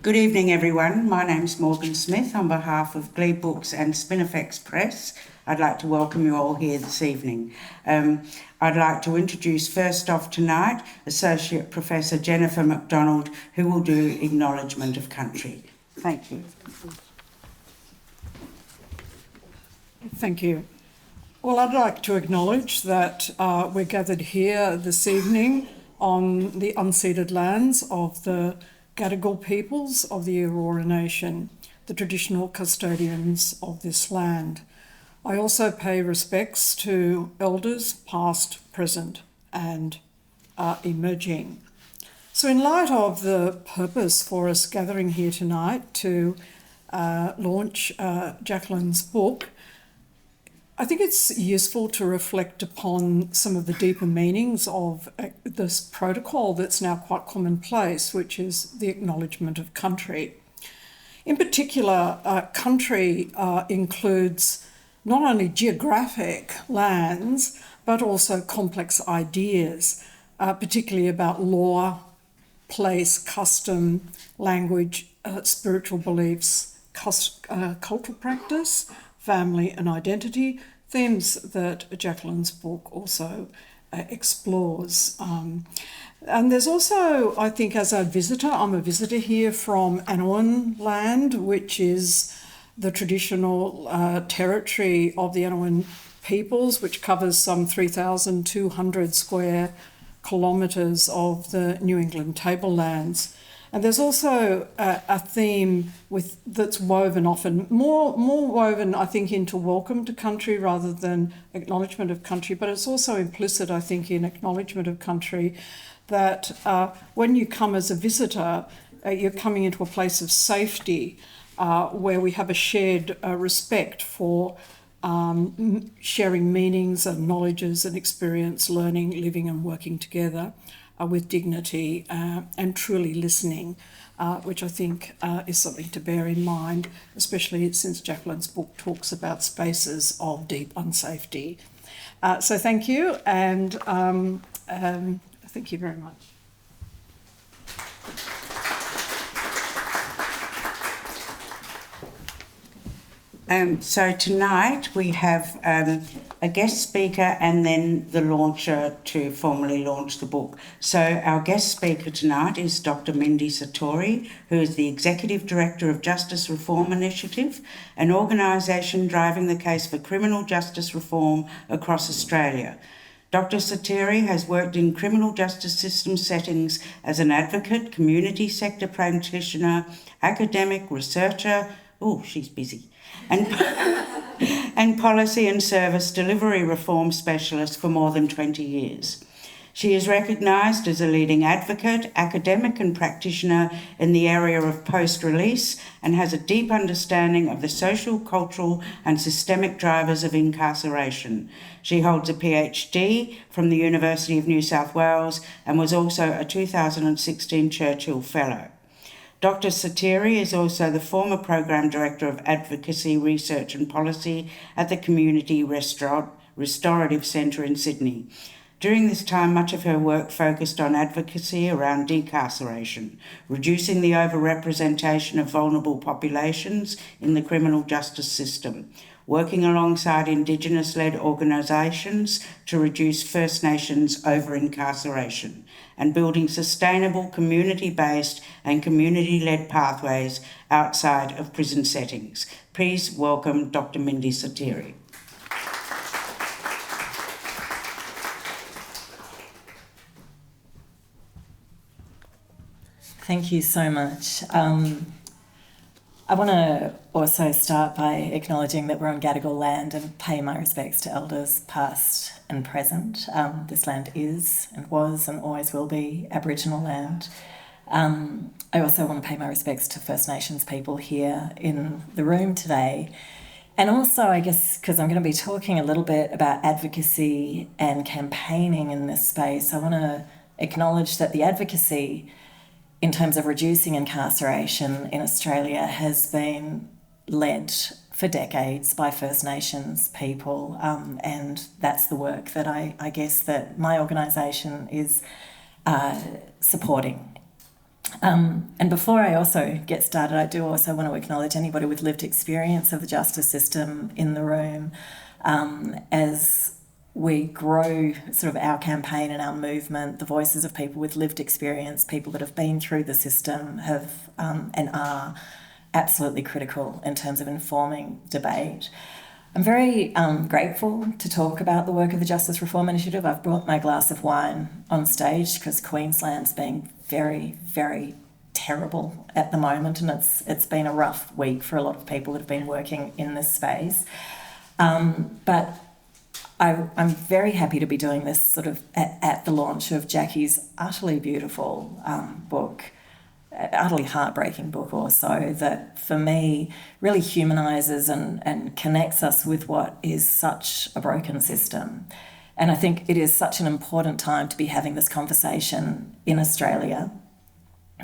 Good evening, everyone. My name's Morgan Smith. On behalf of Gleebooks and Spinifex Press, I'd like to welcome you all here this evening. I'd like to introduce first off tonight Associate Professor Jennifer MacDonald, who will do Acknowledgement of Country. Thank you. Thank you. Well, I'd like to acknowledge that we're gathered here this evening on the unceded lands of the Gadigal peoples of the Eora Nation, the traditional custodians of this land. I also pay respects to elders past, present and emerging. So in light of the purpose for us gathering here tonight to launch Jacqueline's book, I think it's useful to reflect upon some of the deeper meanings of this protocol that's now quite commonplace, which is the acknowledgement of country. In particular, country includes not only geographic lands, but also complex ideas, particularly about law, place, custom, language, spiritual beliefs, cultural practice, family and identity, themes that Jacqueline's book also explores. And there's also, I think, as a visitor, I'm a visitor here from Anouan land, which is the traditional territory of the Anouan peoples, which covers some 3,200 square kilometres of the New England tablelands. And there's also a theme that's woven often, more woven, I think, into welcome to country rather than acknowledgement of country, but it's also implicit, I think, in acknowledgement of country that when you come as a visitor, you're coming into a place of safety where we have a shared respect for sharing meanings and knowledges and experience, learning, living and working together with dignity and truly listening, which I think is something to bear in mind, especially since Jacqueline's book talks about spaces of deep unsafety. So thank you, and thank you very much. So tonight we have a guest speaker and then the launcher to formally launch the book. So our guest speaker tonight is Dr. Mindy Satori, who is the Executive Director of Justice Reform Initiative, an organisation driving the case for criminal justice reform across Australia. Dr. Satori has worked in criminal justice system settings as an advocate, community sector practitioner, academic, researcher, she's busy, and policy and service delivery reform specialist for more than 20 years. She is recognised as a leading advocate, academic and practitioner in the area of post-release and has a deep understanding of the social, cultural and systemic drivers of incarceration. She holds a PhD from the University of New South Wales and was also a 2016 Churchill Fellow. Dr. Satori is also the former Program Director of Advocacy, Research and Policy at the Community Restorative Centre in Sydney. During this time, much of her work focused on advocacy around decarceration, reducing the overrepresentation of vulnerable populations in the criminal justice system, working alongside Indigenous-led organisations to reduce First Nations over-incarceration, and building sustainable community-based and community-led pathways outside of prison settings. Please welcome Dr. Mindy Satori. Thank you so much. I want to also start by acknowledging that we're on Gadigal land and pay my respects to elders past and present. This land is and was and always will be Aboriginal land. I also want to pay my respects to First Nations people here in the room today. And also, I guess, because I'm going to be talking a little bit about advocacy and campaigning in this space, I want to acknowledge that the advocacy in terms of reducing incarceration in Australia has been led for decades by First Nations people, and that's the work that I guess that my organisation is supporting. And before I also get started, I do also want to acknowledge anybody with lived experience of the justice system in the room. As we grow sort of our campaign and our movement, the voices of people with lived experience, people that have been through the system have and are absolutely critical in terms of informing debate. I'm very grateful to talk about the work of the Justice Reform Initiative. I've brought my glass of wine on stage because Queensland's being very, very terrible at the moment, and it's been a rough week for a lot of people that have been working in this space. But I'm very happy to be doing this sort of at the launch of Jackie's utterly beautiful book, utterly heartbreaking book also, that for me really humanises and connects us with what is such a broken system. And I think it is such an important time to be having this conversation in Australia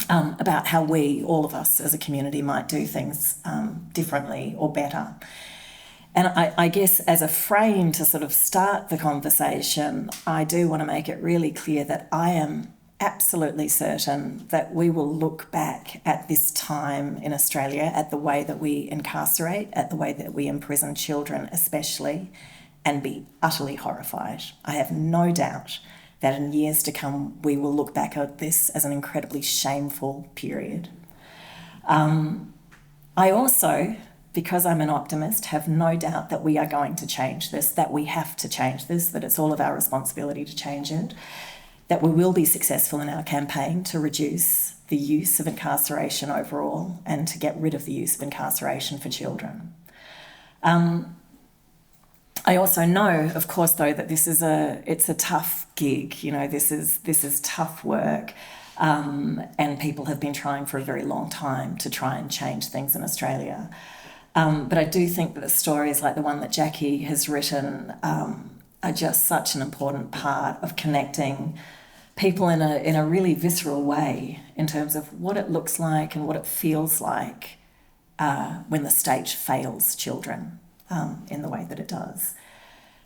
about how we, all of us as a community, might do things differently or better. And I guess as a frame to sort of start the conversation, I do want to make it really clear that I am absolutely certain that we will look back at this time in Australia, at the way that we incarcerate, at the way that we imprison children especially, and be utterly horrified. I have no doubt that in years to come we will look back at this as an incredibly shameful period. I also, because I'm an optimist, have no doubt that we are going to change this, that we have to change this, that it's all of our responsibility to change it, that we will be successful in our campaign to reduce the use of incarceration overall and to get rid of the use of incarceration for children. I also know, of course, though, that it's a tough gig. You know, this is tough work, and people have been trying for a very long time to try and change things in Australia. But I do think that the stories like the one that Jackie has written are just such an important part of connecting people in a really visceral way in terms of what it looks like and what it feels like when the state fails children in the way that it does.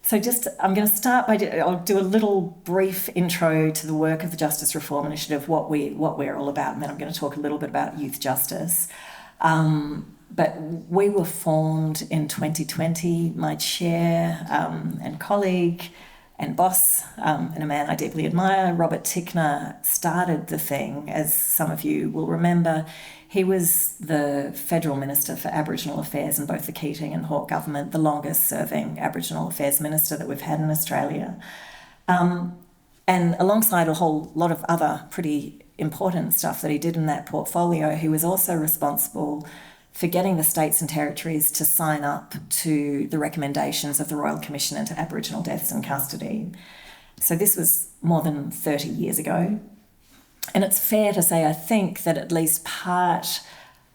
So I'm going to start by, I'll do a little brief intro to the work of the Justice Reform Initiative, what we're all about, and then I'm going to talk a little bit about youth justice. But we were formed in 2020. My chair and colleague and boss, and a man I deeply admire, Robert Tickner, started the thing. As some of you will remember, he was the Federal Minister for Aboriginal Affairs in both the Keating and Hawke government, the longest serving Aboriginal Affairs Minister that we've had in Australia. And alongside a whole lot of other pretty important stuff that he did in that portfolio, he was also responsible for getting the states and territories to sign up to the recommendations of the Royal Commission into Aboriginal Deaths in Custody. So this was more than 30 years ago. And it's fair to say, I think, that at least part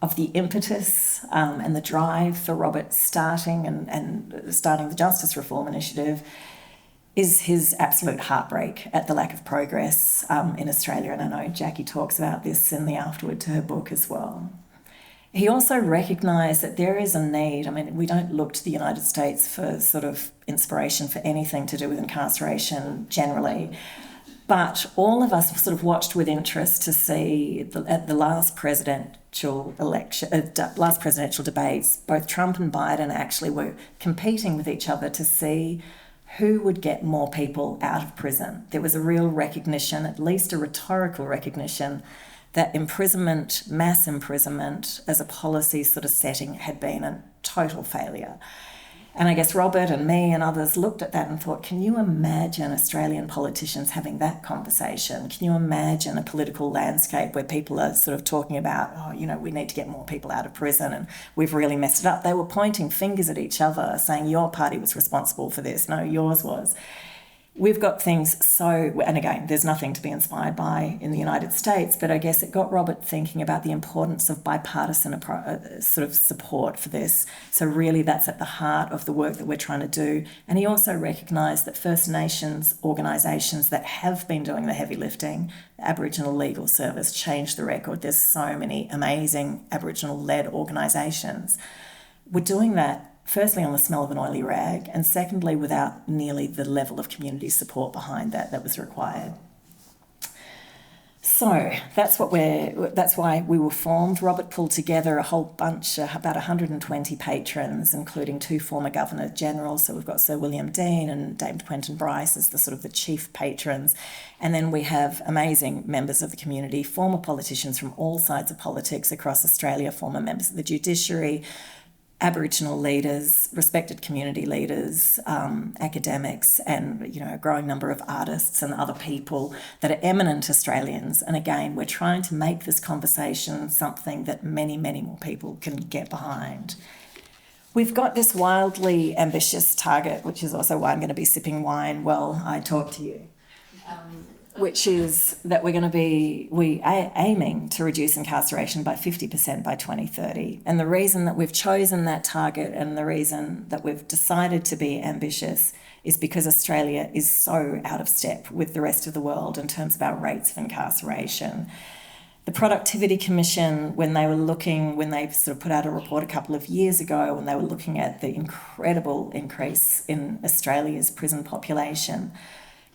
of the impetus and the drive for Robert starting the Justice Reform Initiative is his absolute heartbreak at the lack of progress in Australia. And I know Jackie talks about this in the afterword to her book as well. He also recognised that there is a need. I mean, we don't look to the United States for sort of inspiration for anything to do with incarceration generally. But all of us sort of watched with interest to see at the last presidential debates, both Trump and Biden actually were competing with each other to see who would get more people out of prison. There was a real recognition, at least a rhetorical recognition, that imprisonment, mass imprisonment as a policy sort of setting had been a total failure. And I guess Robert and me and others looked at that and thought, can you imagine Australian politicians having that conversation? Can you imagine a political landscape where people are sort of talking about, oh, you know, we need to get more people out of prison and we've really messed it up? They were pointing fingers at each other, saying your party was responsible for this. No, yours was. We've got things so, and again, there's nothing to be inspired by in the United States, but I guess it got Robert thinking about the importance of bipartisan sort of support for this. So really that's at the heart of the work that we're trying to do. And he also recognised that First Nations organisations that have been doing the heavy lifting, the Aboriginal Legal Service, changed the record. There's so many amazing Aboriginal-led organisations. We're doing that firstly on the smell of an oily rag, and secondly without nearly the level of community support behind that was required. So that's why we were formed. Robert pulled together a whole bunch, about 120 patrons, including 2 former Governor Generals. So we've got Sir William Dean and David Quentin Bryce as the sort of the chief patrons. And then we have amazing members of the community, former politicians from all sides of politics across Australia, former members of the judiciary, Aboriginal leaders, respected community leaders, academics, and a growing number of artists and other people that are eminent Australians. And again, we're trying to make this conversation something that many, many more people can get behind. We've got this wildly ambitious target, which is also why I'm going to be sipping wine while I talk to you. Which is that we're aiming to reduce incarceration by 50% by 2030. And the reason that we've chosen that target and the reason that we've decided to be ambitious is because Australia is so out of step with the rest of the world in terms of our rates of incarceration. The Productivity Commission, when they sort of put out a report a couple of years ago, when they were looking at the incredible increase in Australia's prison population,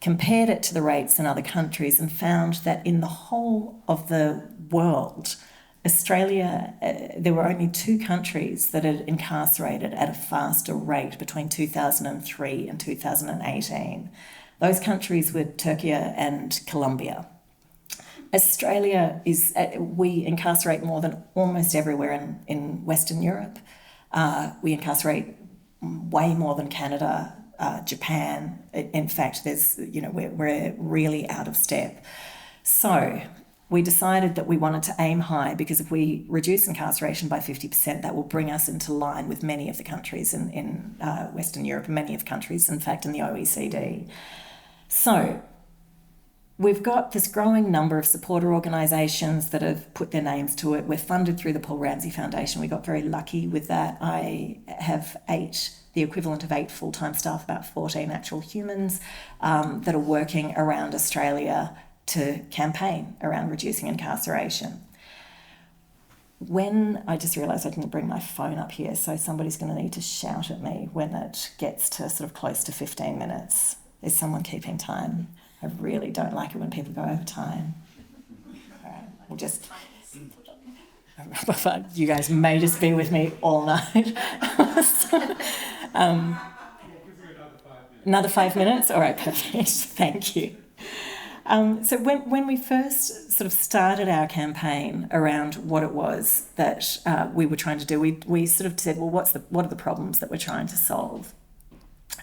compared it to the rates in other countries and found that in the whole of the world, Australia, there were only 2 countries that had incarcerated at a faster rate between 2003 and 2018. Those countries were Turkey and Colombia. Australia we incarcerate more than almost everywhere in Western Europe. We incarcerate way more than Canada, Japan. In fact, we're really out of step. So we decided that we wanted to aim high because if we reduce incarceration by 50%, that will bring us into line with many of the countries in Western Europe and many of the countries, in fact, in the OECD. So we've got this growing number of supporter organisations that have put their names to it. We're funded through the Paul Ramsay Foundation. We got very lucky with that. I have the equivalent of 8 full-time staff, about 14 actual humans that are working around Australia to campaign around reducing incarceration. When I just realised I didn't bring my phone up here, so somebody's going to need to shout at me when it gets to sort of close to 15 minutes. Is someone keeping time? I really don't like it when people go over time. All right, we'll just... You guys may just be with me all night. Another 5 minutes? All right, perfect. Thank you. So when we first sort of started our campaign around what it was that we were trying to do, we sort of said, well, what are the problems that we're trying to solve?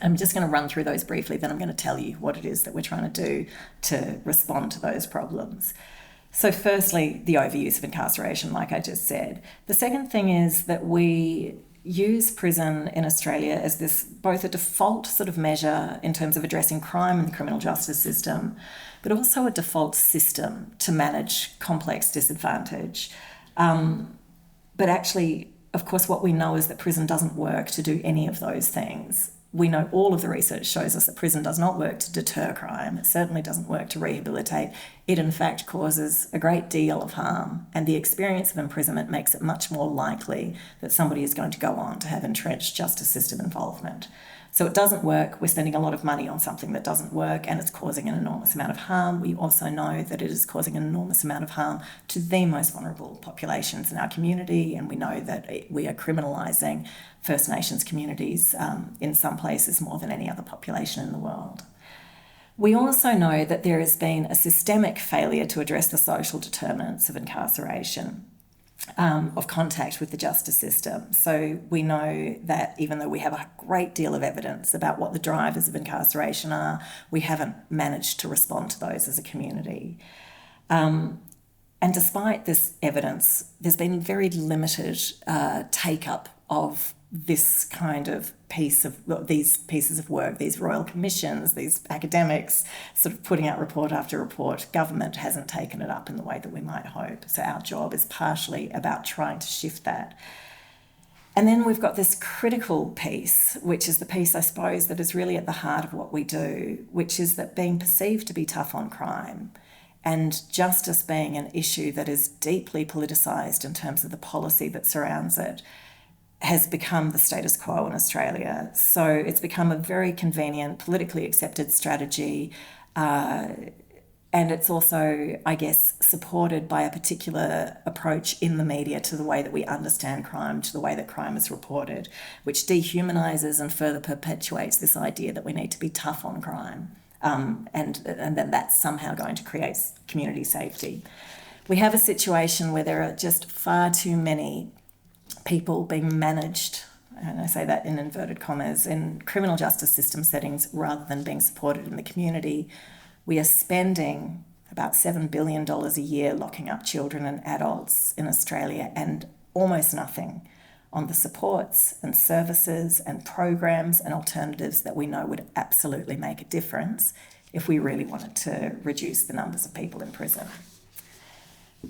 I'm just going to run through those briefly, then I'm going to tell you what it is that we're trying to do to respond to those problems. So firstly, the overuse of incarceration, like I just said. The second thing is that we use prison in Australia as this both a default sort of measure in terms of addressing crime in the criminal justice system, but also a default system to manage complex disadvantage. But actually, of course, what we know is that prison doesn't work to do any of those things. We know all of the research shows us that prison does not work to deter crime. It certainly doesn't work to rehabilitate. It, in fact, causes a great deal of harm, and the experience of imprisonment makes it much more likely that somebody is going to go on to have entrenched justice system involvement. So it doesn't work. We're spending a lot of money on something that doesn't work, and it's causing an enormous amount of harm. We also know that it is causing an enormous amount of harm to the most vulnerable populations in our community, and we know that we are criminalising First Nations communities in some places more than any other population in the world. We also know that there has been a systemic failure to address the social determinants of incarceration, of contact with the justice system. So we know that even though we have a great deal of evidence about what the drivers of incarceration are, we haven't managed to respond to those as a community. And despite this evidence, there's been very limited take-up of this kind of these pieces of work, these royal commissions, these academics sort of putting out report after report. Government hasn't taken it up in the way that we might hope. So our job is partially about trying to shift that. And then we've got this critical piece, which is the piece, I suppose, that is really at the heart of what we do, which is that being perceived to be tough on crime and justice being an issue that is deeply politicised in terms of the policy that surrounds it, has become the status quo in Australia. So it's become a very convenient, politically accepted strategy And it's also, I guess, supported by a particular approach in the media to the way that we understand crime, to the way that crime is reported, which dehumanises and further perpetuates this idea that we need to be tough on crime, and that that's somehow going to create community safety. We have a situation where there are just far too many people being managed, and I say that in inverted commas, in criminal justice system settings rather than being supported in the community. We are spending about $7 billion a year locking up children and adults in Australia, and almost nothing on the supports and services and programs and alternatives that we know would absolutely make a difference if we really wanted to reduce the numbers of people in prison.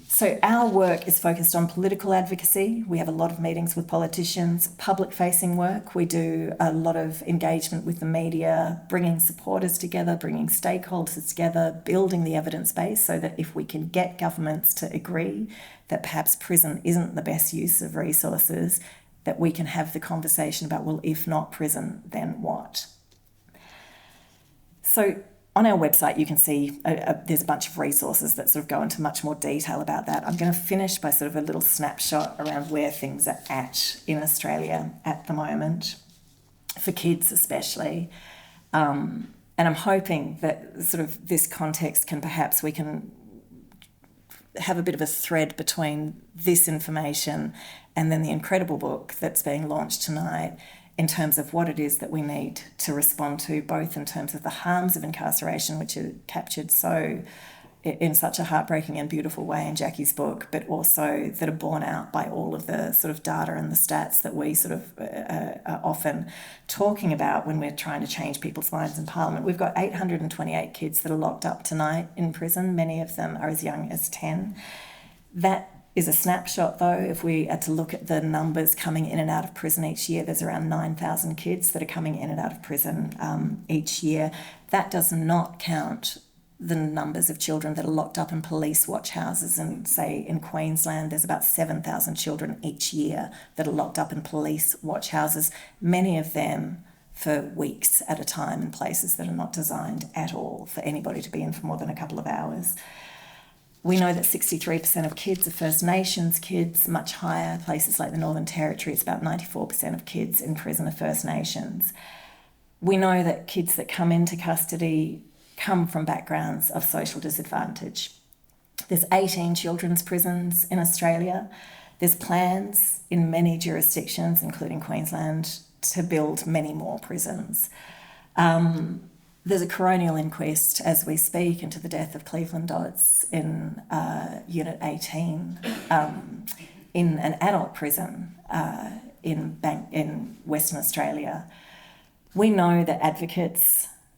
So our work is focused on political advocacy. We have a lot of meetings with politicians, public-facing work. We do a lot of engagement with the media, bringing supporters together, bringing stakeholders together, building the evidence base so that if we can get governments to agree that perhaps prison isn't the best use of resources, that we can have the conversation about, well, if not prison, then what? So on our website, you can see there's a bunch of resources that sort of go into much more detail about that. I'm going to finish by sort of a little snapshot around where things are at in Australia at the moment, for kids especially. And I'm hoping that sort of this context we can have a bit of a thread between this information and then the incredible book that's being launched tonight, in terms of what it is that we need to respond to, both in terms of the harms of incarceration, which are captured in such a heartbreaking and beautiful way in Jackie's book, but also that are borne out by all of the sort of data and the stats that we sort of are often talking about when we're trying to change people's minds in Parliament. We've got 828 kids that are locked up tonight in prison. Many of them are as young as 10. That is a snapshot, though. If we are to look at the numbers coming in and out of prison each year, there's around 9,000 kids that are coming in and out of prison each year. That does not count the numbers of children that are locked up in police watch houses. And say in Queensland, there's about 7,000 children each year that are locked up in police watch houses, many of them for weeks at a time in places that are not designed at all for anybody to be in for more than a couple of hours. We know that 63% of kids are First Nations kids, much higher. Places like the Northern Territory, it's about 94% of kids in prison are First Nations. We know that kids that come into custody come from backgrounds of social disadvantage. There's 18 children's prisons in Australia. There's plans in many jurisdictions, including Queensland, to build many more prisons. There's a coronial inquest as we speak into the death of Cleveland Dodds in Unit 18 in an adult prison in Western Australia. We know that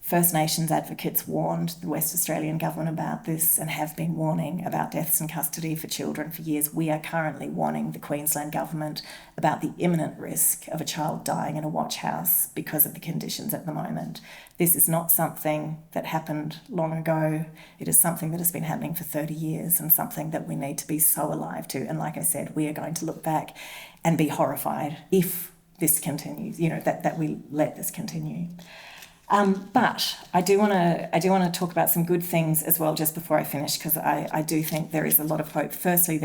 First Nations advocates warned the West Australian government about this and have been warning about deaths in custody for children for years. We are currently warning the Queensland government about the imminent risk of a child dying in a watch house because of the conditions at the moment. This is not something that happened long ago. It is something that has been happening for 30 years and something that we need to be so alive to. And like I said, we are going to look back and be horrified if this continues, that we let this continue. But I do want to talk about some good things as well just before I finish, because I do think there is a lot of hope. Firstly,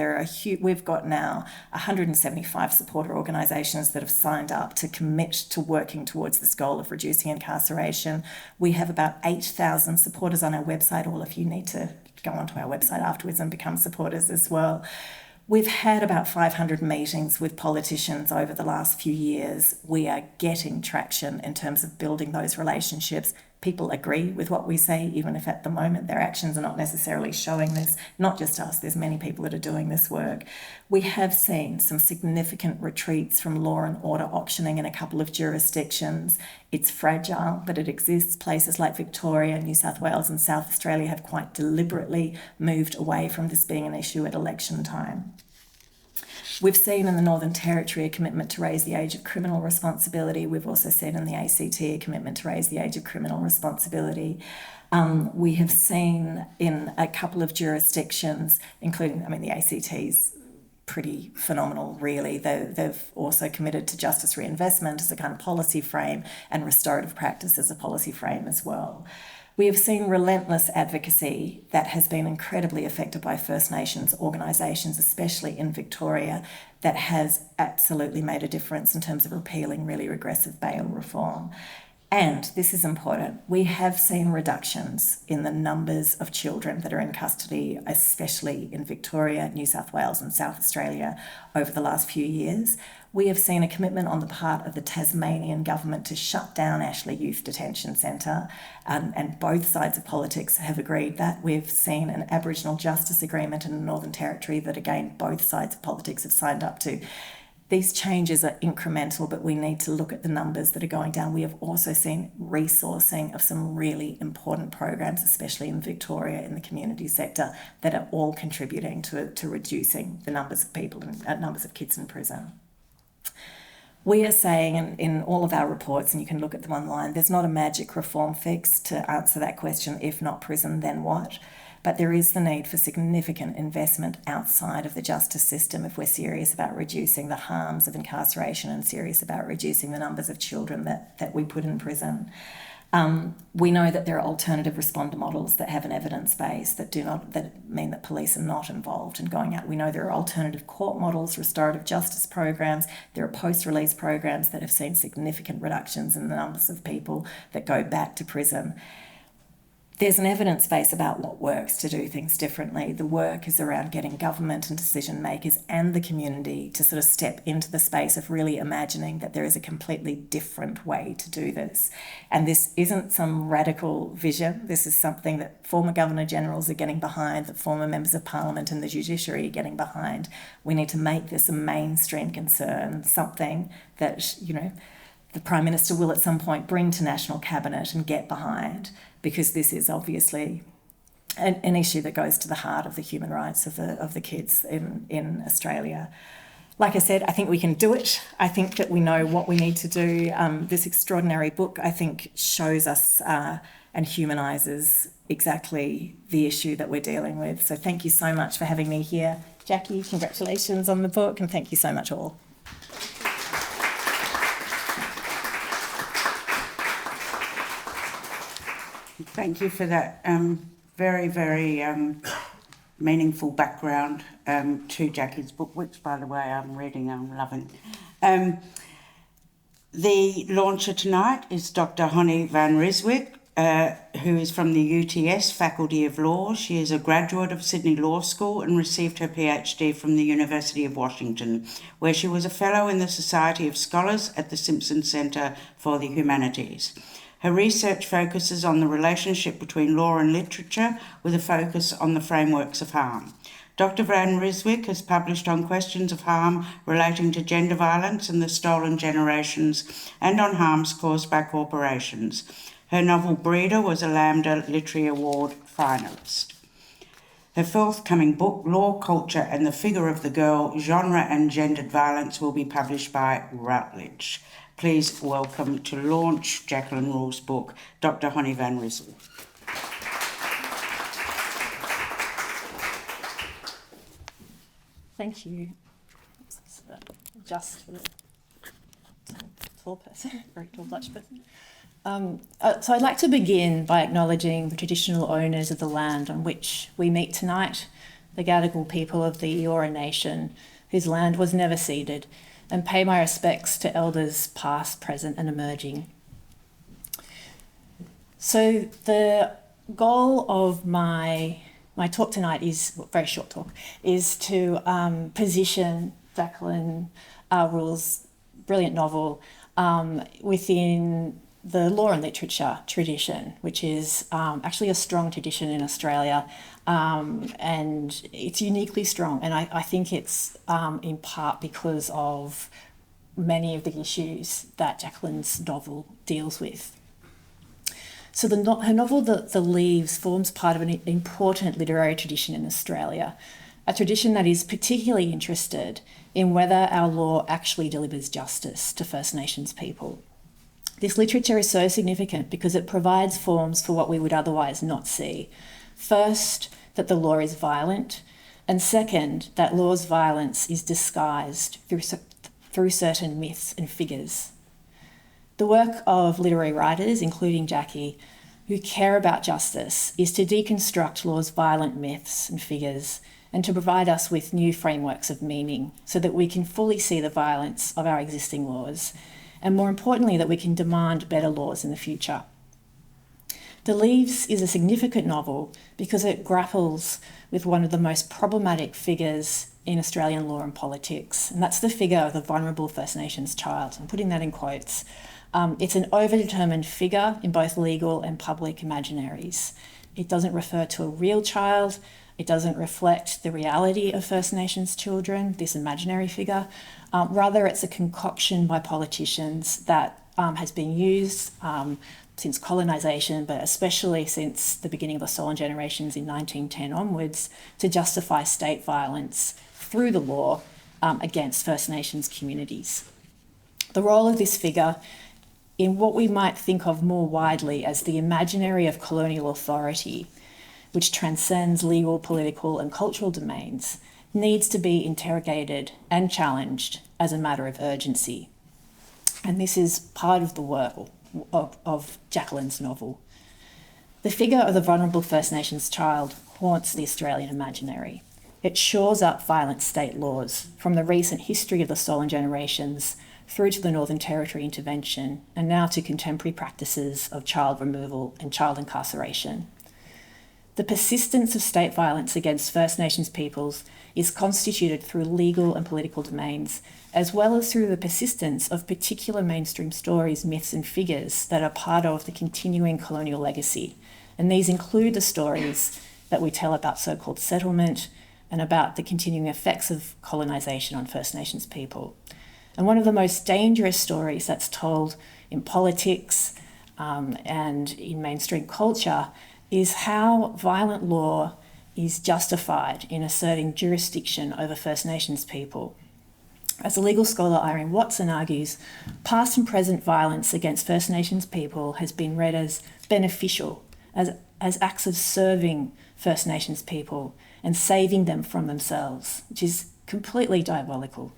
we've got now 175 supporter organisations that have signed up to commit to working towards this goal of reducing incarceration. We have about 8,000 supporters on our website. All of you need to go onto our website afterwards and become supporters as well. We've had about 500 meetings with politicians over the last few years. We are getting traction in terms of building those relationships. People agree with what we say, even if at the moment their actions are not necessarily showing this. Not just us, there's many people that are doing this work. We have seen some significant retreats from law and order auctioning in a couple of jurisdictions. It's fragile, but it exists. Places like Victoria, New South Wales and South Australia have quite deliberately moved away from this being an issue at election time. We've seen in the Northern Territory a commitment to raise the age of criminal responsibility. We've also seen in the ACT a commitment to raise the age of criminal responsibility. We have seen in a couple of jurisdictions, including, the ACT's pretty phenomenal, really. They've also committed to justice reinvestment as a kind of policy frame and restorative practice as a policy frame as well. We have seen relentless advocacy that has been incredibly affected by First Nations organisations, especially in Victoria, that has absolutely made a difference in terms of repealing really regressive bail reform. And this is important, we have seen reductions in the numbers of children that are in custody, especially in Victoria, New South Wales and South Australia over the last few years. We have seen a commitment on the part of the Tasmanian government to shut down Ashley Youth Detention Centre, and both sides of politics have agreed that. We've seen an Aboriginal Justice Agreement in the Northern Territory that, again, both sides of politics have signed up to. These changes are incremental, but we need to look at the numbers that are going down. We have also seen resourcing of some really important programs, especially in Victoria in the community sector, that are all contributing to reducing the numbers of people and numbers of kids in prison. We are saying in all of our reports, and you can look at them online, there's not a magic reform fix to answer that question, if not prison, then what? But there is the need for significant investment outside of the justice system if we're serious about reducing the harms of incarceration and serious about reducing the numbers of children that we put in prison. We know that there are alternative responder models that have an evidence base that mean that police are not involved in going out. We know there are alternative court models, restorative justice programs, there are post-release programs that have seen significant reductions in the numbers of people that go back to prison. There's an evidence base about what works to do things differently. The work is around getting government and decision makers and the community to sort of step into the space of really imagining that there is a completely different way to do this. And this isn't some radical vision. This is something that former Governor-Generals are getting behind, that former members of Parliament and the judiciary are getting behind. We need to make this a mainstream concern, something that, the Prime Minister will at some point bring to National Cabinet and get behind, because this is obviously an issue that goes to the heart of the human rights of the kids in Australia. Like I said, I think we can do it. I think that we know what we need to do. This extraordinary book, I think, shows us and humanises exactly the issue that we're dealing with. So thank you so much for having me here. Jackie, congratulations on the book, and thank you so much all. Thank you for that very, very meaningful background to Jackie's book, which, by the way, I'm reading, I'm loving. The launcher tonight is Dr. Honey van Ryswyk, who is from the UTS Faculty of Law. She is a graduate of Sydney Law School and received her PhD from the University of Washington, where she was a fellow in the Society of Scholars at the Simpson Centre for the Humanities. Her research focuses on the relationship between law and literature, with a focus on the frameworks of harm. Dr. Van Ryswyk has published on questions of harm relating to gender violence and the stolen generations, and on harms caused by corporations. Her novel Breeder was a Lambda Literary Award finalist. Her forthcoming book, Law, Culture and the Figure of the Girl, Genre and Gendered Violence, will be published by Routledge. Please welcome to launch Jacqueline Rule's book, Dr. Honey van Ryswyk. Thank you. Just for the tall person, very tall Dutch person. So I'd like to begin by acknowledging the traditional owners of the land on which we meet tonight, the Gadigal people of the Eora Nation, whose land was never ceded, and pay my respects to elders past, present and emerging. So the goal of my talk tonight is, very short talk, is to position Jacqueline Rule's brilliant novel within the law and literature tradition, which is actually a strong tradition in Australia, and it's uniquely strong. And I think it's in part because of many of the issues that Jacqueline's novel deals with. So her novel, The Leaves, forms part of an important literary tradition in Australia, a tradition that is particularly interested in whether our law actually delivers justice to First Nations people. This literature is so significant because it provides forms for what we would otherwise not see. First, that the law is violent, and second, that law's violence is disguised through certain myths and figures. The work of literary writers, including Jackie, who care about justice is to deconstruct law's violent myths and figures and to provide us with new frameworks of meaning so that we can fully see the violence of our existing laws, and more importantly, that we can demand better laws in the future. The Leaves is a significant novel because it grapples with one of the most problematic figures in Australian law and politics, and that's the figure of the vulnerable First Nations child. I'm putting that in quotes. It's an overdetermined figure in both legal and public imaginaries. It doesn't refer to a real child. It doesn't reflect the reality of First Nations children, this imaginary figure. Rather, it's a concoction by politicians that has been used since colonisation, but especially since the beginning of the stolen generations in 1910 onwards, to justify state violence through the law against First Nations communities. The role of this figure in what we might think of more widely as the imaginary of colonial authority, which transcends legal, political and cultural domains, needs to be interrogated and challenged as a matter of urgency. And this is part of the work of Jacqueline's novel. The figure of the vulnerable First Nations child haunts the Australian imaginary. It shores up violent state laws from the recent history of the stolen generations through to the Northern Territory intervention and now to contemporary practices of child removal and child incarceration. The persistence of state violence against First Nations peoples is constituted through legal and political domains, as well as through the persistence of particular mainstream stories, myths and figures that are part of the continuing colonial legacy. And these include the stories that we tell about so-called settlement and about the continuing effects of colonisation on First Nations people. And one of the most dangerous stories that's told in politics and in mainstream culture is how violent law is justified in asserting jurisdiction over First Nations people. As the legal scholar Irene Watson argues, past and present violence against First Nations people has been read as beneficial, as acts of serving First Nations people and saving them from themselves, which is completely diabolical.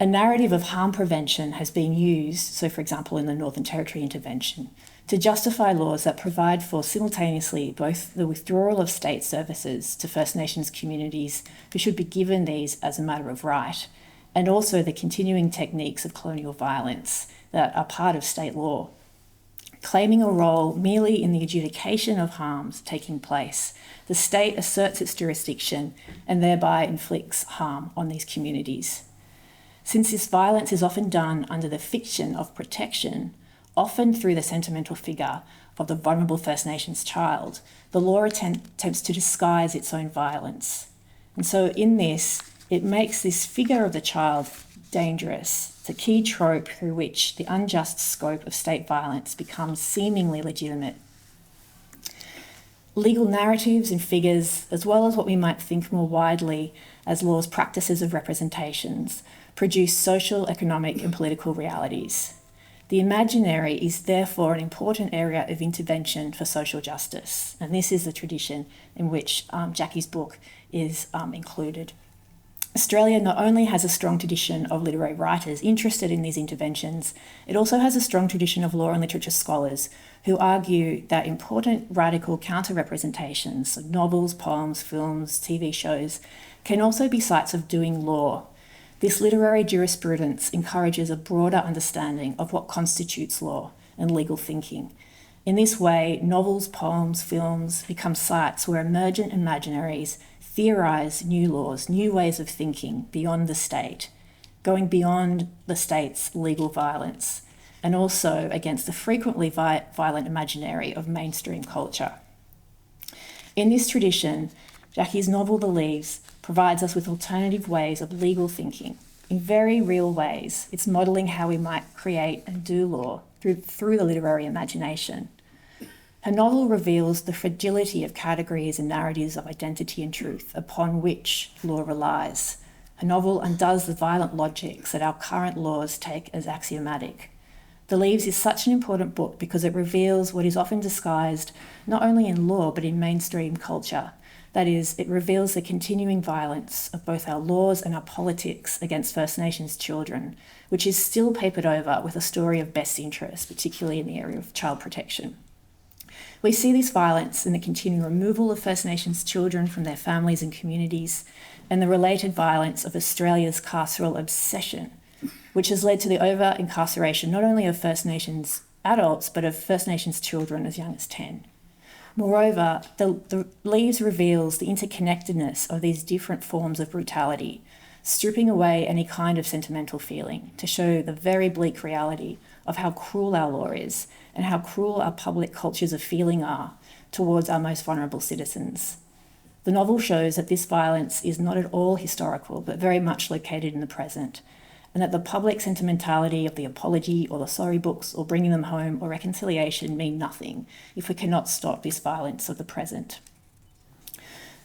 A narrative of harm prevention has been used, so for example in the Northern Territory intervention, to justify laws that provide for simultaneously both the withdrawal of state services to First Nations communities who should be given these as a matter of right, and also the continuing techniques of colonial violence that are part of state law. Claiming a role merely in the adjudication of harms taking place, the state asserts its jurisdiction and thereby inflicts harm on these communities. Since this violence is often done under the fiction of protection, often through the sentimental figure of the vulnerable First Nations child, the law attempts to disguise its own violence. And so in this, it makes this figure of the child dangerous. It's a key trope through which the unjust scope of state violence becomes seemingly legitimate. Legal narratives and figures, as well as what we might think more widely as law's practices of representations, produce social, economic and political realities. The imaginary is therefore an important area of intervention for social justice, and this is the tradition in which Jackie's book is included. Australia not only has a strong tradition of literary writers interested in these interventions, it also has a strong tradition of law and literature scholars who argue that important radical counter-representations of novels, poems, films, TV shows can also be sites of doing law. This literary jurisprudence encourages a broader understanding of what constitutes law and legal thinking. In this way, novels, poems, films become sites where emergent imaginaries theorise new laws, new ways of thinking beyond the state, going beyond the state's legal violence, and also against the frequently violent imaginary of mainstream culture. In this tradition, Jackie's novel The Leaves provides us with alternative ways of legal thinking. In very real ways, it's modelling how we might create and do law through the literary imagination. Her novel reveals the fragility of categories and narratives of identity and truth upon which law relies. Her novel undoes the violent logics that our current laws take as axiomatic. The Leaves is such an important book because it reveals what is often disguised not only in law but in mainstream culture. That is, it reveals the continuing violence of both our laws and our politics against First Nations children, which is still papered over with a story of best interest, particularly in the area of child protection. We see this violence in the continuing removal of First Nations children from their families and communities, and the related violence of Australia's carceral obsession, which has led to the over-incarceration not only of First Nations adults, but of First Nations children as young as 10. Moreover, the Leaves reveals the interconnectedness of these different forms of brutality, stripping away any kind of sentimental feeling to show the very bleak reality of how cruel our law is and how cruel our public cultures of feeling are towards our most vulnerable citizens. The novel shows that this violence is not at all historical, but very much located in the present, and that the public sentimentality of the apology or the sorry books or bringing them home or reconciliation mean nothing if we cannot stop this violence of the present.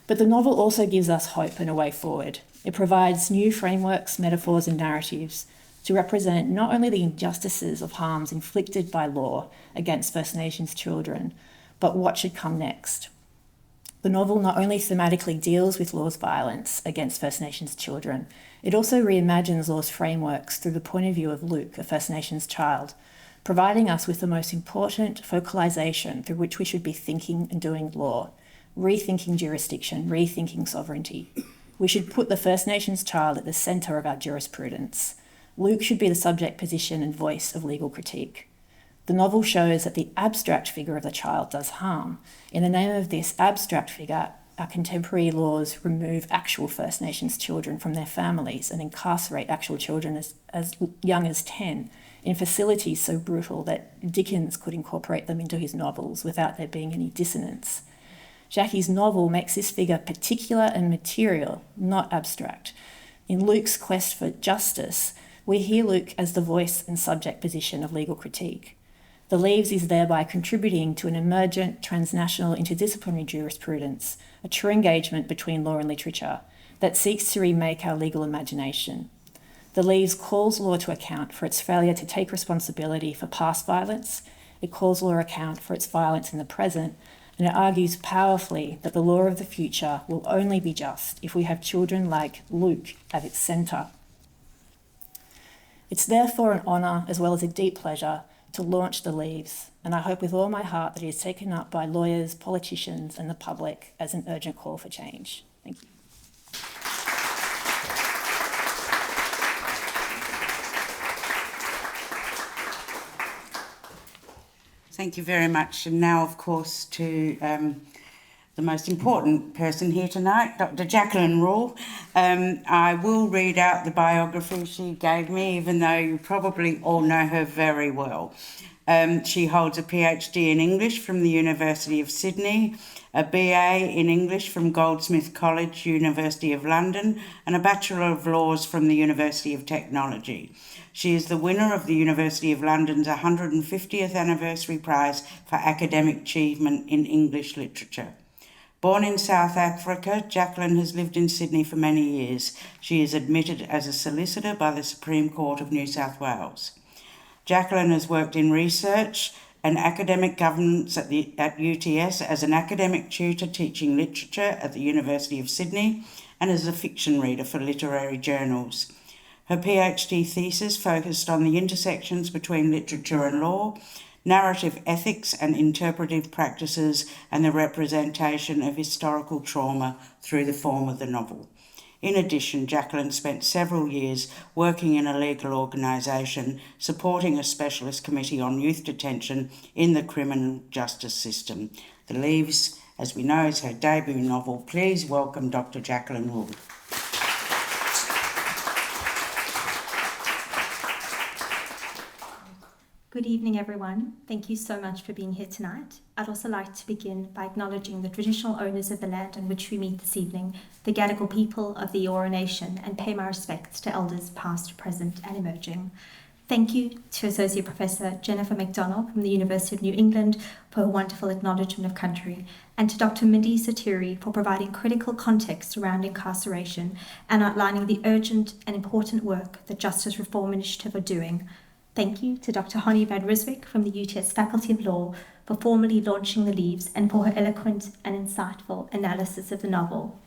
But the novel also gives us hope and a way forward. It provides new frameworks, metaphors and narratives to represent not only the injustices of harms inflicted by law against First Nations children, but what should come next. The novel not only thematically deals with law's violence against First Nations children, it also reimagines law's frameworks through the point of view of Luke, a First Nations child, providing us with the most important focalisation through which we should be thinking and doing law, rethinking jurisdiction, rethinking sovereignty. We should put the First Nations child at the centre of our jurisprudence. Luke should be the subject position and voice of legal critique. The novel shows that the abstract figure of the child does harm. In the name of this abstract figure, our contemporary laws remove actual First Nations children from their families and incarcerate actual children as young as 10 in facilities so brutal that Dickens could incorporate them into his novels without there being any dissonance. Jackie's novel makes this figure particular and material, not abstract. In Luke's quest for justice, we hear Luke as the voice and subject position of legal critique. The Leaves is thereby contributing to an emergent transnational interdisciplinary jurisprudence, a true engagement between law and literature that seeks to remake our legal imagination. The Leaves calls law to account for its failure to take responsibility for past violence. It calls law to account for its violence in the present, and it argues powerfully that the law of the future will only be just if we have children like Luke at its centre. It's therefore an honour as well as a deep pleasure to launch The Leaves, and I hope with all my heart that it is taken up by lawyers, politicians and the public as an urgent call for change. Thank you. Thank you very much. And now, of course, to the most important person here tonight, Dr. Jacqueline Rule. I will read out the biography she gave me, even though you probably all know her very well. She holds a PhD in English from the University of Sydney, a BA in English from Goldsmith College, University of London, and a Bachelor of Laws from the University of Technology. She is the winner of the University of London's 150th Anniversary Prize for Academic Achievement in English Literature. Born in South Africa, Jacqueline has lived in Sydney for many years. She is admitted as a solicitor by the Supreme Court of New South Wales. Jacqueline has worked in research and academic governance at UTS as an academic tutor teaching literature at the University of Sydney and as a fiction reader for literary journals. Her PhD thesis focused on the intersections between literature and law, narrative ethics and interpretive practices, and the representation of historical trauma through the form of the novel. In addition, Jacqueline spent several years working in a legal organisation supporting a specialist committee on youth detention in the criminal justice system. The Leaves, as we know, is her debut novel. Please welcome Dr. Jacqueline Rule. Good evening, everyone. Thank you so much for being here tonight. I'd also like to begin by acknowledging the traditional owners of the land on which we meet this evening, the Gadigal people of the Eora Nation, and pay my respects to elders past, present and emerging. Thank you to Associate Professor Jennifer MacDonald from the University of New England for her wonderful acknowledgement of country, and to Dr. Mindy Saturi for providing critical context around incarceration and outlining the urgent and important work that Justice Reform Initiative are doing. Thank you to Dr. Honey Van Ryswick from the UTS Faculty of Law for formally launching The Leaves and for her eloquent and insightful analysis of the novel.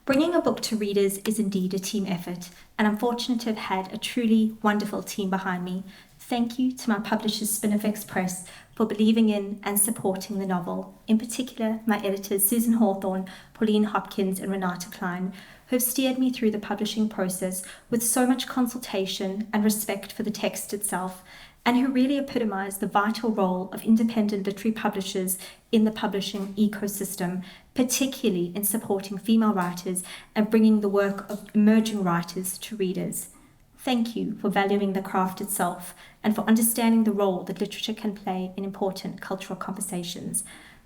Bringing a book to readers is indeed a team effort, and I'm fortunate to have had a truly wonderful team behind me. Thank you to my publishers Spinifex Press for for believing in and supporting the novel, in particular my editors Susan Hawthorne, Pauline Hopkins and Renata Klein, who have steered me through the publishing process with so much consultation and respect for the text itself, and who really epitomise the vital role of independent literary publishers in the publishing ecosystem, particularly in supporting female writers and bringing the work of emerging writers to readers. Thank you for valuing the craft itself and for understanding the role that literature can play in important cultural conversations.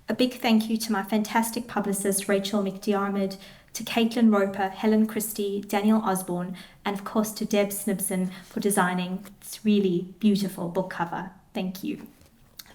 A big thank you to my fantastic publicist Rachel McDiarmid, to Caitlin Roper, Helen Christie, Daniel Osborne, and of course to Deb Snibson for designing this really beautiful book cover. Thank you.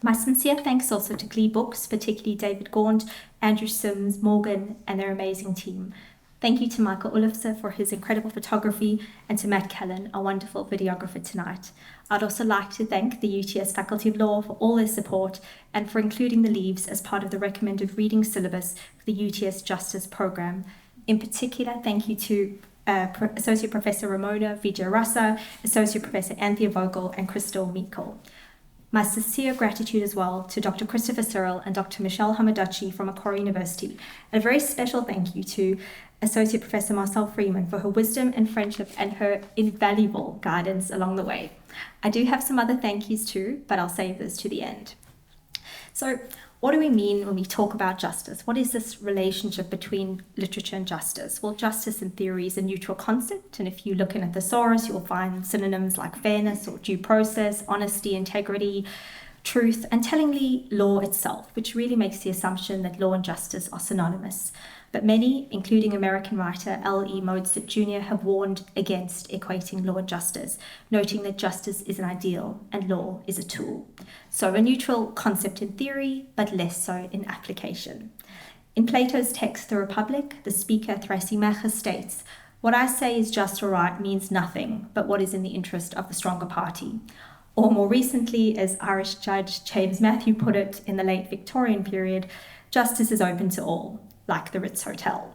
My sincere thanks also to Gleebooks, particularly David Gaunt, Andrew Sims, Morgan, and their amazing team. Thank you to Michael Olofse for his incredible photography, and to Matt Callian, our wonderful videographer tonight. I'd also like to thank the UTS Faculty of Law for all their support and for including the leaves as part of the recommended reading syllabus for the UTS Justice Programme. In particular, thank you to Associate Professor Ramona Vijay-Rasa, Associate Professor Anthea Vogel, and Crystal Meikle. My sincere gratitude as well to Dr. Christopher Searle and Dr. Michelle Hamaduchi from Macquarie University. And a very special thank you to Associate Professor Marcel Freeman for her wisdom and friendship and her invaluable guidance along the way. I do have some other thank yous too, but I'll save those to the end. So, what do we mean when we talk about justice? What is this relationship between literature and justice? Well, justice in theory is a neutral concept, and if you look in a thesaurus, you'll find synonyms like fairness or due process, honesty, integrity, truth, and tellingly law itself, which really makes the assumption that law and justice are synonymous. But many, including American writer L.E. Mozart Jr., have warned against equating law and justice, noting that justice is an ideal and law is a tool. So a neutral concept in theory, but less so in application. In Plato's text, The Republic, the speaker Thrasymachus states, "What I say is just or right means nothing but what is in the interest of the stronger party." Or more recently, as Irish Judge James Matthew put it in the late Victorian period, justice is open to all, like the Ritz Hotel.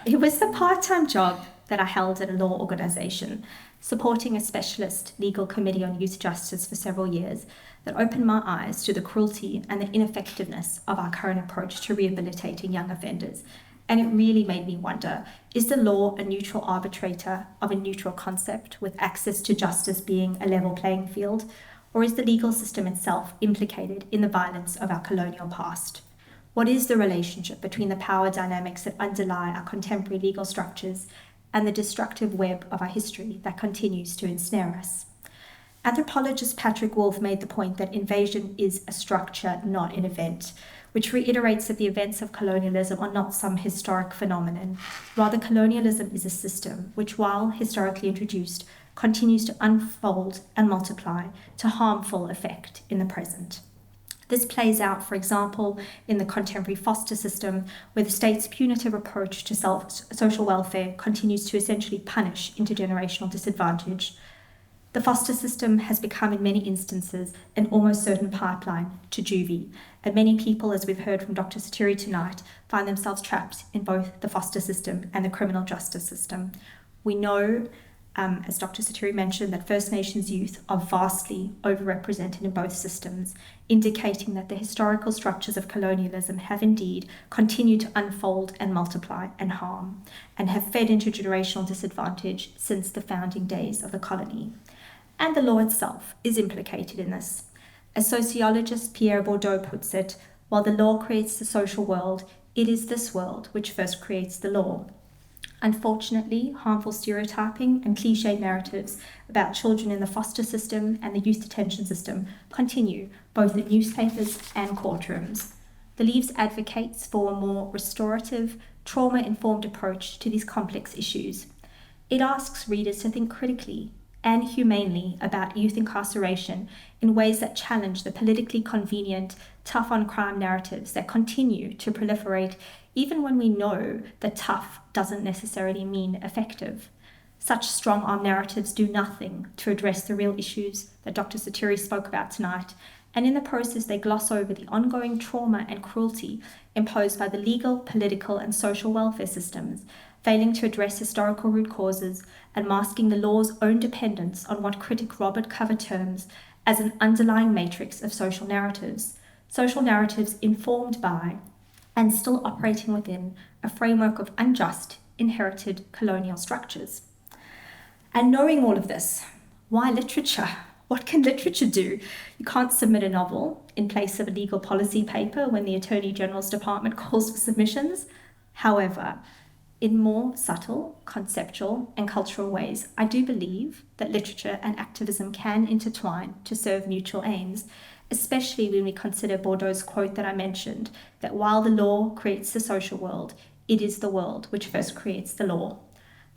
It was the part-time job that I held at a law organisation, supporting a specialist legal committee on youth justice for several years, that opened my eyes to the cruelty and the ineffectiveness of our current approach to rehabilitating young offenders. And it really made me wonder, is the law a neutral arbitrator of a neutral concept with access to justice being a level playing field? Or is the legal system itself implicated in the violence of our colonial past? What is the relationship between the power dynamics that underlie our contemporary legal structures and the destructive web of our history that continues to ensnare us? Anthropologist Patrick Wolfe made the point that invasion is a structure, not an event, which reiterates that the events of colonialism are not some historic phenomenon. Rather, colonialism is a system which, while historically introduced, continues to unfold and multiply to harmful effect in the present. This plays out, for example, in the contemporary foster system, where the state's punitive approach to social welfare continues to essentially punish intergenerational disadvantage. The foster system has become, in many instances, an almost certain pipeline to juvie, and many people, as we've heard from Dr. Satiri tonight, find themselves trapped in both the foster system and the criminal justice system. We know, as Dr. Satiri mentioned, that First Nations youth are vastly overrepresented in both systems, indicating that the historical structures of colonialism have indeed continued to unfold and multiply and harm, and have fed intergenerational disadvantage since the founding days of the colony. And the law itself is implicated in this. As sociologist Pierre Bourdieu puts it, while the law creates the social world, it is this world which first creates the law. Unfortunately, harmful stereotyping and cliched narratives about children in the foster system and the youth detention system continue, both in newspapers and courtrooms. The Leaves advocates for a more restorative, trauma-informed approach to these complex issues. It asks readers to think critically and humanely about youth incarceration in ways that challenge the politically convenient, tough-on-crime narratives that continue to proliferate, even when we know that tough doesn't necessarily mean effective. Such strong-arm narratives do nothing to address the real issues that Dr. Satiri spoke about tonight, and in the process they gloss over the ongoing trauma and cruelty imposed by the legal, political, and social welfare systems, failing to address historical root causes and masking the law's own dependence on what critic Robert Cover terms as an underlying matrix of social narratives informed by and still operating within a framework of unjust, inherited colonial structures. And knowing all of this, why literature? What can literature do? You can't submit a novel in place of a legal policy paper when the Attorney General's Department calls for submissions. However, in more subtle, conceptual, and cultural ways, I do believe that literature and activism can intertwine to serve mutual aims, especially when we consider Bordeaux's quote that I mentioned, that while the law creates the social world, it is the world which first creates the law.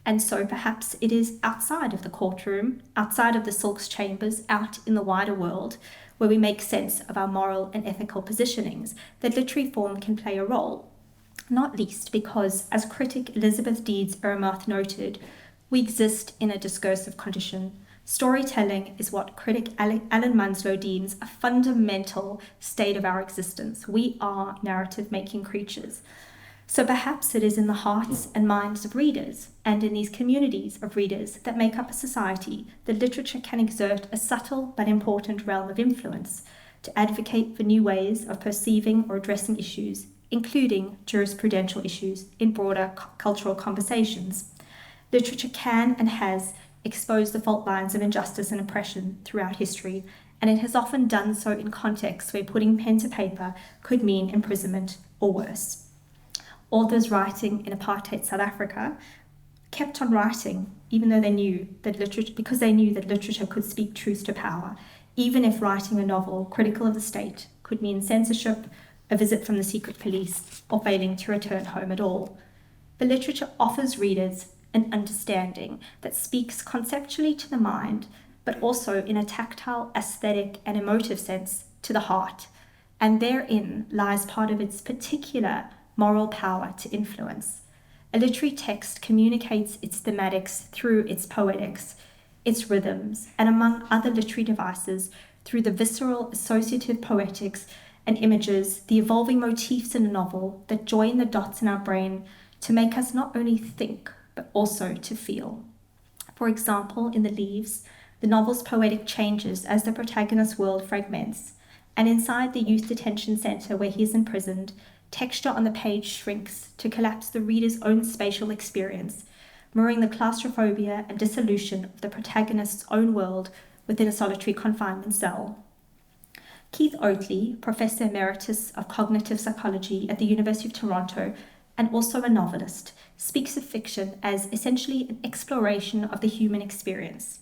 And so perhaps it is outside of the courtroom, outside of the silk's chambers, out in the wider world, where we make sense of our moral and ethical positionings, that literary form can play a role. Not least because, as critic Elizabeth Deeds Ermoth noted, we exist in a discursive condition. Storytelling is what critic Alan Munslow deems a fundamental state of our existence. We are narrative-making creatures. So perhaps it is in the hearts and minds of readers, and in these communities of readers that make up a society, that literature can exert a subtle but important realm of influence to advocate for new ways of perceiving or addressing issues, including jurisprudential issues in broader cultural conversations. Literature can and has exposed the fault lines of injustice and oppression throughout history, and it has often done so in contexts where putting pen to paper could mean imprisonment or worse. Authors writing in apartheid South Africa kept on writing, even though they knew that literature could speak truth to power, even if writing a novel critical of the state could mean censorship, a visit from the secret police, or failing to return home at all. But literature offers readers an understanding that speaks conceptually to the mind, but also in a tactile, aesthetic, and emotive sense to the heart, and therein lies part of its particular moral power to influence. A literary text communicates its thematics through its poetics, its rhythms, and among other literary devices, through the visceral associative poetics and images, the evolving motifs in a novel that join the dots in our brain to make us not only think, but also to feel. For example, in The Leaves, the novel's poetic changes as the protagonist's world fragments, and inside the youth detention centre where he is imprisoned, texture on the page shrinks to collapse the reader's own spatial experience, mirroring the claustrophobia and dissolution of the protagonist's own world within a solitary confinement cell. Keith Oatley, Professor Emeritus of Cognitive Psychology at the University of Toronto, and also a novelist, speaks of fiction as essentially an exploration of the human experience,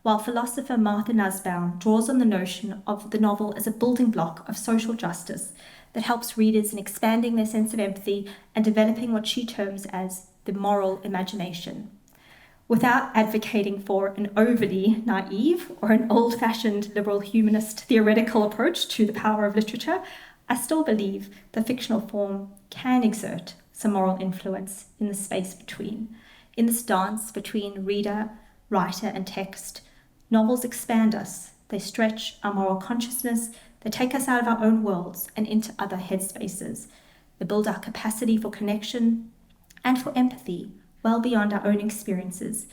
while philosopher Martha Nussbaum draws on the notion of the novel as a building block of social justice that helps readers in expanding their sense of empathy and developing what she terms as the moral imagination. Without advocating for an overly naive or an old-fashioned liberal humanist theoretical approach to the power of literature, I still believe the fictional form can exert some moral influence in the space between. In this dance between reader, writer, and text, novels expand us. They stretch our moral consciousness. They take us out of our own worlds and into other headspaces. They build our capacity for connection and for empathy well beyond our own experiences.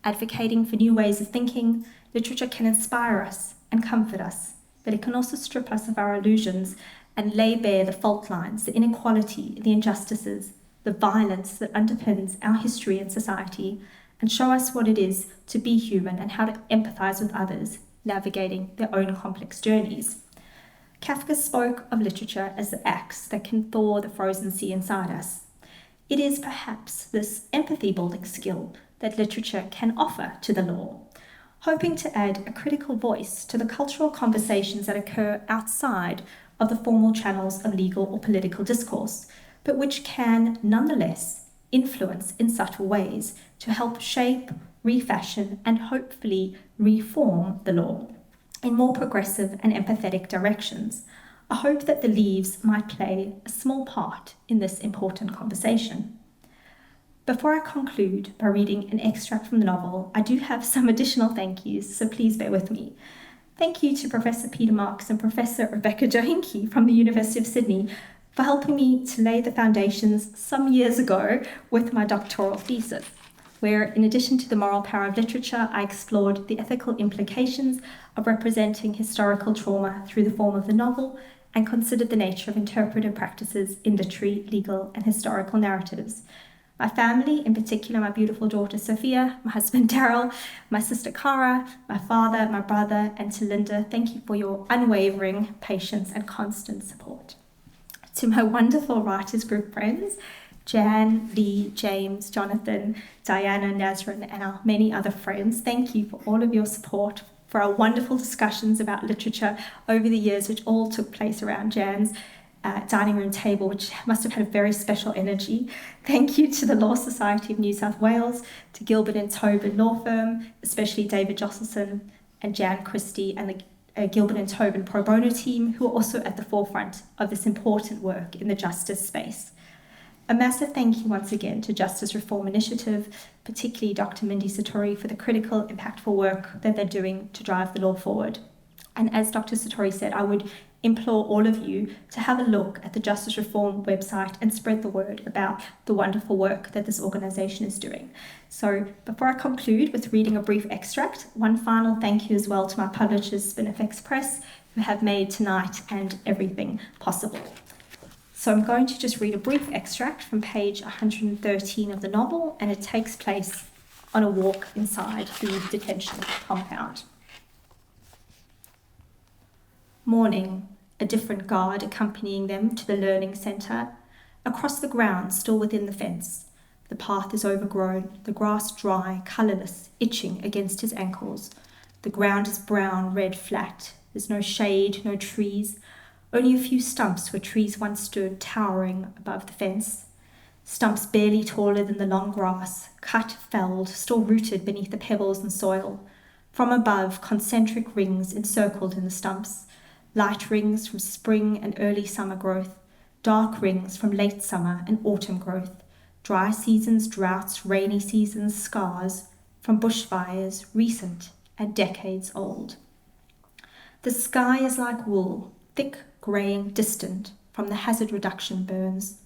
Advocating for new ways of thinking, literature can inspire us and comfort us, but it can also strip us of our illusions and lay bare the fault lines, the inequality, the injustices, the violence that underpins our history and society, and show us what it is to be human and how to empathize with others, navigating their own complex journeys. Kafka spoke of literature as the axe that can thaw the frozen sea inside us. It is perhaps this empathy-building skill that literature can offer to the law, hoping to add a critical voice to the cultural conversations that occur outside of the formal channels of legal or political discourse, but which can nonetheless influence in subtle ways to help shape, refashion, and hopefully reform the law in more progressive and empathetic directions. I hope that The Leaves might play a small part in this important conversation. Before I conclude by reading an extract from the novel, I do have some additional thank yous, so please bear with me. Thank you to Professor Peter Marks and Professor Rebecca Johinke from the University of Sydney for helping me to lay the foundations some years ago with my doctoral thesis. where, in addition to the moral power of literature, I explored the ethical implications of representing historical trauma through the form of the novel and considered the nature of interpretive practices in literary, legal, and historical narratives. My family, in particular my beautiful daughter Sophia, my husband Daryl, my sister Cara, my father, my brother, and to Linda, thank you for your unwavering patience and constant support. To my wonderful writers group friends, Jan, Lee, James, Jonathan, Diana, Nazrin, and our many other friends, thank you for all of your support, for our wonderful discussions about literature over the years, which all took place around Jan's dining room table, which must have had a very special energy. Thank you to the Law Society of New South Wales, to Gilbert and Tobin Law Firm, especially David Josselson and Jan Christie and the Gilbert and Tobin pro bono team, who are also at the forefront of this important work in the justice space. A massive thank you once again to Justice Reform Initiative, particularly Dr. Mindy Satori, for the critical, impactful work that they're doing to drive the law forward. And as Dr. Satori said, I would implore all of you to have a look at the Justice Reform website and spread the word about the wonderful work that this organisation is doing. So before I conclude with reading a brief extract, one final thank you as well to my publishers, Spinifex Press, who have made tonight and everything possible. So I'm going to just read a brief extract from page 113 of the novel, and it takes place on a walk inside the detention compound. Morning, a different guard accompanying them to the learning centre. Across the ground, still within the fence. The path is overgrown, the grass dry, colourless, itching against his ankles. The ground is brown, red, flat. There's no shade, no trees. Only a few stumps where trees once stood, towering above the fence. Stumps barely taller than the long grass, cut, felled, still rooted beneath the pebbles and soil. From above, concentric rings encircled in the stumps. Light rings from spring and early summer growth, dark rings from late summer and autumn growth, dry seasons, droughts, rainy seasons, scars from bushfires, recent and decades old. The sky is like wool, thick, greying, distant from the hazard reduction burns.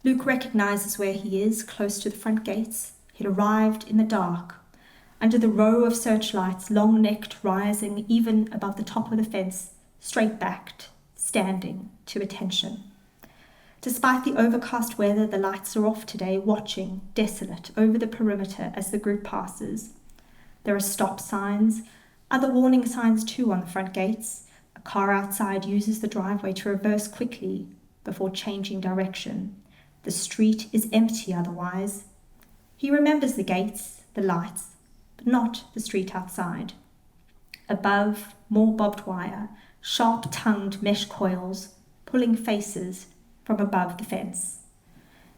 Luke recognises where he is, close to the front gates. He'd arrived in the dark, under the row of searchlights, long-necked, rising even above the top of the fence, straight-backed, standing to attention. Despite the overcast weather, the lights are off today, watching, desolate, over the perimeter as the group passes. There are stop signs, other warning signs too on the front gates. A car outside uses the driveway to reverse quickly before changing direction. The street is empty otherwise. He remembers the gates, the lights, but not the street outside. Above, more barbed wire, sharp-tongued mesh coils, pulling faces from above the fence.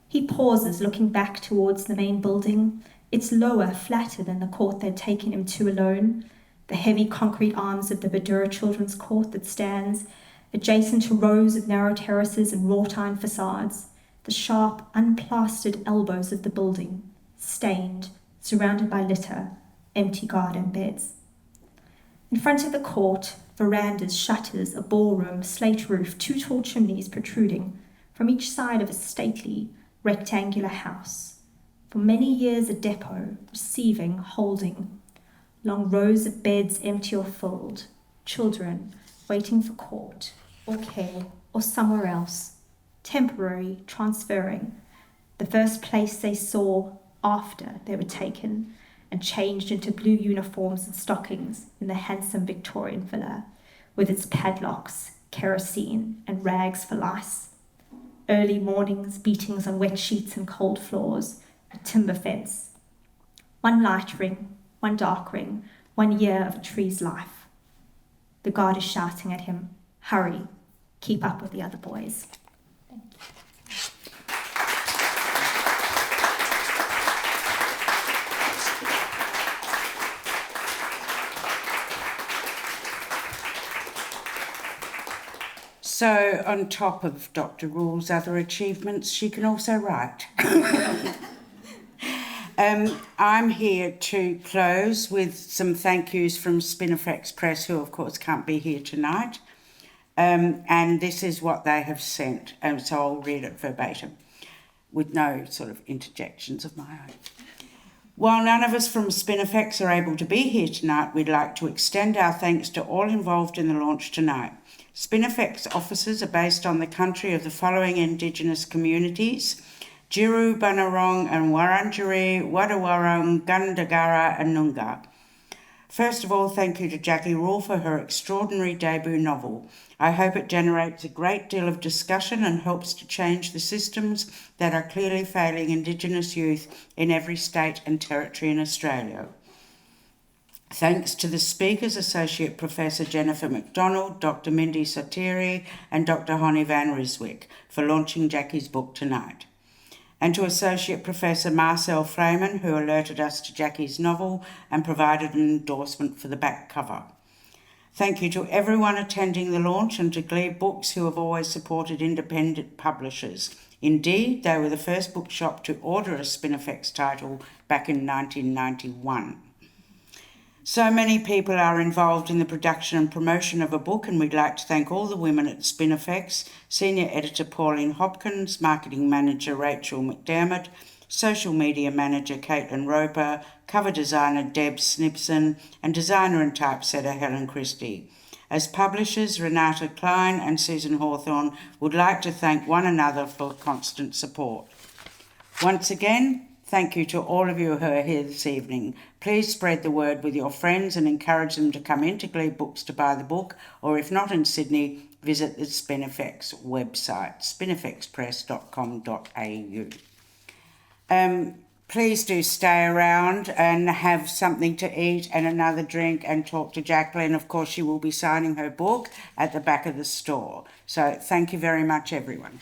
He pauses, looking back towards the main building. It's lower, flatter than the court they'd taken him to alone. The heavy concrete arms of the Badura Children's Court that stands, adjacent to rows of narrow terraces and wrought-iron facades. The sharp, unplastered elbows of the building, stained, surrounded by litter, empty garden beds. In front of the court, verandas, shutters, a ballroom, slate roof, two tall chimneys protruding from each side of a stately, rectangular house. For many years a depot, receiving, holding. Long rows of beds empty or filled. Children waiting for court, or care, or somewhere else. Temporary, transferring. The first place they saw after they were taken and changed into blue uniforms and stockings in the handsome Victorian villa, with its padlocks, kerosene, and rags for lice. Early mornings, beatings on wet sheets and cold floors, a timber fence. One light ring, one dark ring, 1 year of a tree's life. The guard is shouting at him, "Hurry, keep up with the other boys." Thank you. So, on top of Dr. Rule's other achievements, she can also write. I'm here to close with some thank yous from Spinifex Press, who of course can't be here tonight. And this is what they have sent, so I'll read it verbatim with no sort of interjections of my own. While none of us from Spinifex are able to be here tonight, we'd like to extend our thanks to all involved in the launch tonight. Spinifex offices are based on the country of the following Indigenous communities: Jiru, Bunurong and Wurundjeri, Wadawurrung, Gundagara and Noongar. First of all, thank you to Jacqueline Rule for her extraordinary debut novel. I hope it generates a great deal of discussion and helps to change the systems that are clearly failing Indigenous youth in every state and territory in Australia. Thanks to the speakers, Associate Professor Jennifer McDonald, Dr. Mindy Sotiri and Dr. Honey Van Ryswyk for launching Jackie's book tonight. And to Associate Professor Marcel Freeman, who alerted us to Jackie's novel and provided an endorsement for the back cover. Thank you to everyone attending the launch and to Gleebooks, who have always supported independent publishers. Indeed, they were the first bookshop to order a Spinifex title back in 1991. So many people are involved in the production and promotion of a book, and we'd like to thank all the women at Spinifex, Senior Editor Pauline Hopkins, Marketing Manager Rachel McDermott, Social Media Manager Caitlin Roper, Cover Designer Deb Snipson, and Designer and Typesetter Helen Christie. As publishers, Renata Klein and Susan Hawthorne would like to thank one another for constant support. Once again, thank you to all of you who are here this evening. Please spread the word with your friends and encourage them to come into Gleebooks to buy the book, or if not in Sydney, visit the Spinifex website, spinifexpress.com.au. Please do stay around and have something to eat and another drink and talk to Jacqueline. Of course, she will be signing her book at the back of the store. So thank you very much, everyone.